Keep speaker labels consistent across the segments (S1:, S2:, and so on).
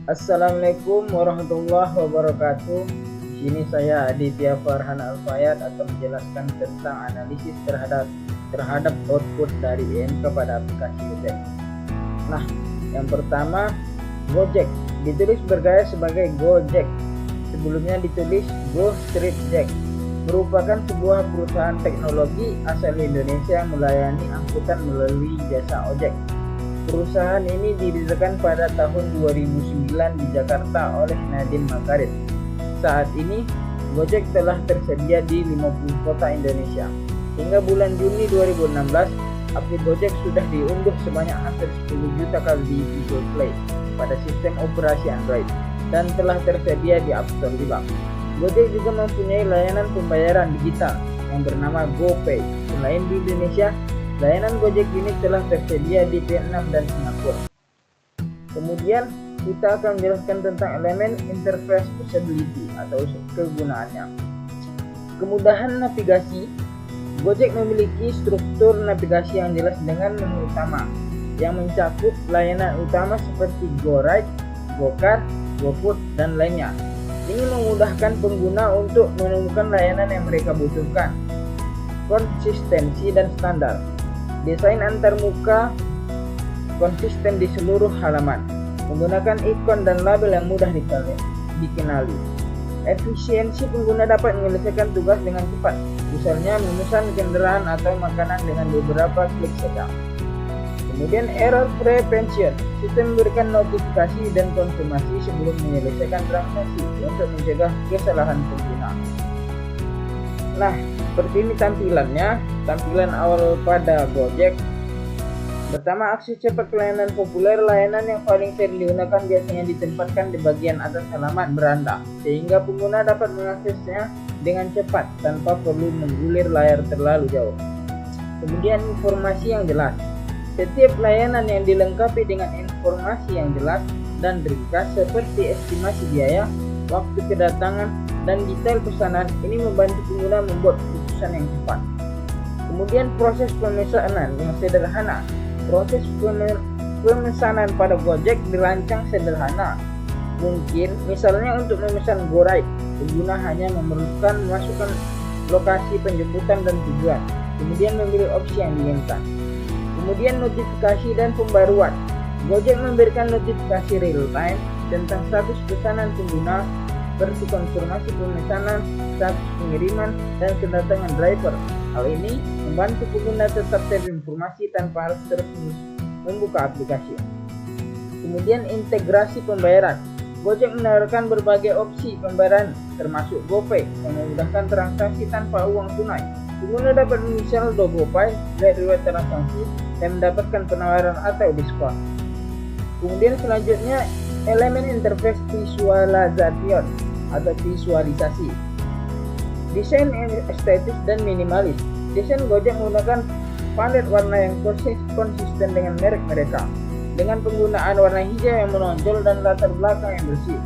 S1: Assalamualaikum warahmatullahi wabarakatuh. Di sini saya Aditya Farhan Alfayat akan menjelaskan tentang analisis terhadap output dari IMK pada aplikasi Gojek. Nah, yang pertama, Gojek ditulis bergaya sebagai Gojek. Sebelumnya ditulis Go Street Jack. Merupakan sebuah perusahaan teknologi asal Indonesia yang melayani angkutan melalui jasa ojek. Perusahaan ini didirikan pada tahun 2009 di Jakarta oleh Nadiem Makarim. Saat ini, Gojek telah tersedia di 50 kota Indonesia. Hingga bulan Juni 2016, aplikasi Gojek sudah diunduh sebanyak hampir 10 juta kali di Google Play pada sistem operasi Android dan telah tersedia di App Store juga. Gojek juga mempunyai layanan pembayaran digital yang bernama GoPay. Selain di Indonesia, layanan Gojek ini telah tersedia di Vietnam dan Singapura. Kemudian kita akan menjelaskan tentang elemen interface usability atau kegunaannya. Kemudahan navigasi. Gojek memiliki struktur navigasi yang jelas dengan menu utama yang mencakup layanan utama seperti GoRide, GoCar, GoFood, dan lainnya. Ini memudahkan pengguna untuk menemukan layanan yang mereka butuhkan. Konsistensi dan standar. Desain antarmuka konsisten di seluruh halaman, menggunakan ikon dan label yang mudah dikenali. Efisiensi pengguna dapat menyelesaikan tugas dengan cepat, misalnya memesan kendaraan atau makanan dengan beberapa klik saja. Kemudian error prevention, sistem memberikan notifikasi dan konfirmasi sebelum menyelesaikan transaksi untuk mencegah kesalahan pengguna. Nah, seperti ini tampilan awal pada Gojek. Pertama, akses cepat layanan populer. Layanan yang paling sering digunakan biasanya ditempatkan di bagian atas halaman beranda, sehingga pengguna dapat mengaksesnya dengan cepat tanpa perlu menggulir layar terlalu jauh. Kemudian informasi yang jelas. Setiap layanan yang dilengkapi dengan informasi yang jelas dan ringkas seperti estimasi biaya, waktu kedatangan, dan detail pesanan ini membantu pengguna membuat keputusan yang cepat. Kemudian proses pemesanan yang sederhana. Proses pemesanan pada Gojek dirancang sederhana. Mungkin misalnya untuk memesan GoRide, pengguna hanya memerlukan memasukkan lokasi penjemputan dan tujuan, kemudian memilih opsi yang diinginkan. Kemudian notifikasi dan pembaruan. Gojek memberikan notifikasi real time tentang status pesanan pengguna seperti konfirmasi pemesanan, status pengiriman, dan kedatangan driver. Hal ini membantu pengguna tetap terinformasi tanpa harus terus membuka aplikasi. Kemudian integrasi pembayaran. Gojek menawarkan berbagai opsi pembayaran termasuk GoPay yang memudahkan transaksi tanpa uang tunai. Pengguna dapat memisah GoPay, lihat riwayat transaksi, dan mendapatkan penawaran atau diskon. Kemudian selanjutnya elemen interface visualization atau visualisasi. Desain estetis dan minimalis. Desain Gojek menggunakan palet warna yang konsisten dengan merek mereka, dengan penggunaan warna hijau yang menonjol dan latar belakang yang bersih.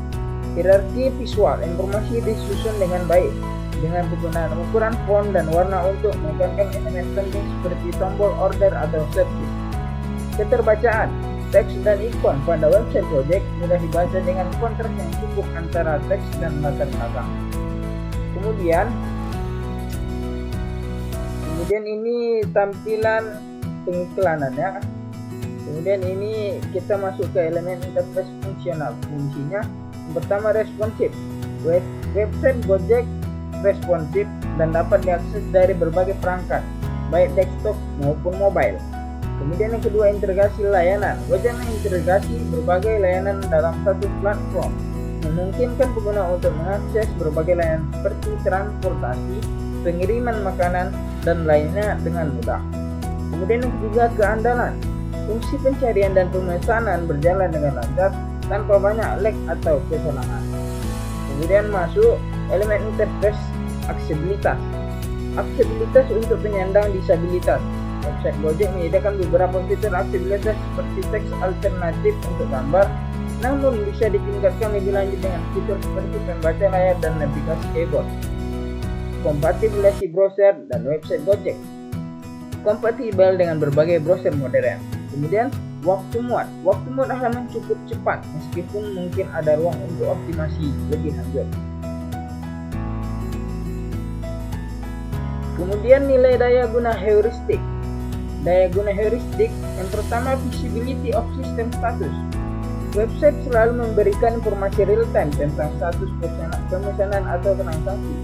S1: Hierarki visual, informasi disusun dengan baik, dengan penggunaan ukuran font dan warna untuk menekankan elemen penting seperti tombol order atau service. Keterbacaan. Teks dan ikon pada website Gojek mudah dibaca dengan kontras yang cukup antara teks dan latar belakang. Kemudian ini tampilan pengiklanannya. Kemudian ini kita masuk ke elemen interface fungsional. Fungsinya yang pertama responsif. Website Gojek responsif dan dapat diakses dari berbagai perangkat, baik desktop maupun mobile. Kemudian yang kedua, integrasi layanan. Gojek mengintegrasi berbagai layanan dalam satu platform, memungkinkan pengguna untuk mengakses berbagai layanan seperti transportasi, pengiriman makanan, dan lainnya dengan mudah. Kemudian yang ketiga, keandalan. Fungsi pencarian dan pemesanan berjalan dengan lancar tanpa banyak lag atau kesalahan. Kemudian masuk elemen interface aksesibilitas. Aksesibilitas untuk penyandang disabilitas. Website Gojek menyediakan beberapa fitur aksesibilitas seperti teks alternatif untuk gambar, namun bisa ditingkatkan lebih lanjut dengan fitur seperti pembaca layar dan navigasi keyboard. Kompatibilitas browser dan website Gojek. Kompatibel dengan berbagai browser modern. Kemudian Waktu muat halaman cukup cepat meskipun mungkin ada ruang untuk optimasi lebih lanjut. Kemudian nilai daya guna heuristik. Daya guna heuristik yang pertama, visibility of system status. Website selalu memberikan informasi real time tentang status pemesanan atau transaksi.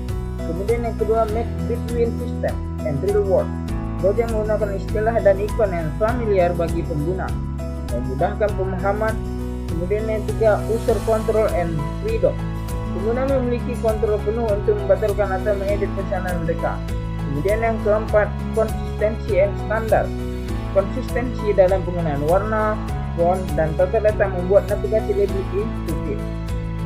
S1: Kemudian yang kedua, match between system and real world. Gojek menggunakan istilah dan ikon yang familiar bagi pengguna, memudahkan pemahaman. Kemudian yang ketiga, user control and freedom. Pengguna memiliki kontrol penuh untuk membatalkan atau mengedit pesanan mereka. Kemudian yang keempat, konsistensi and standar. Konsistensi dalam penggunaan warna, font, dan tata letak membuat navigasi lebih intuitif.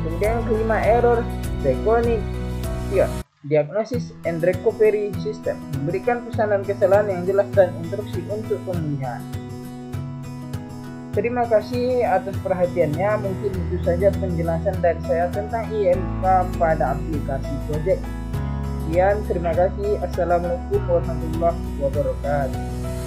S1: Kemudian yang kelima, error recognition. Diagnosis and recovery system memberikan pesanan kesalahan yang jelas dan instruksi untuk pemulihan. Terima kasih atas perhatiannya. Mungkin itu saja penjelasan dari saya tentang IMK pada aplikasi Gojek. Sekian, terima kasih. Assalamualaikum warahmatullahi wabarakatuh.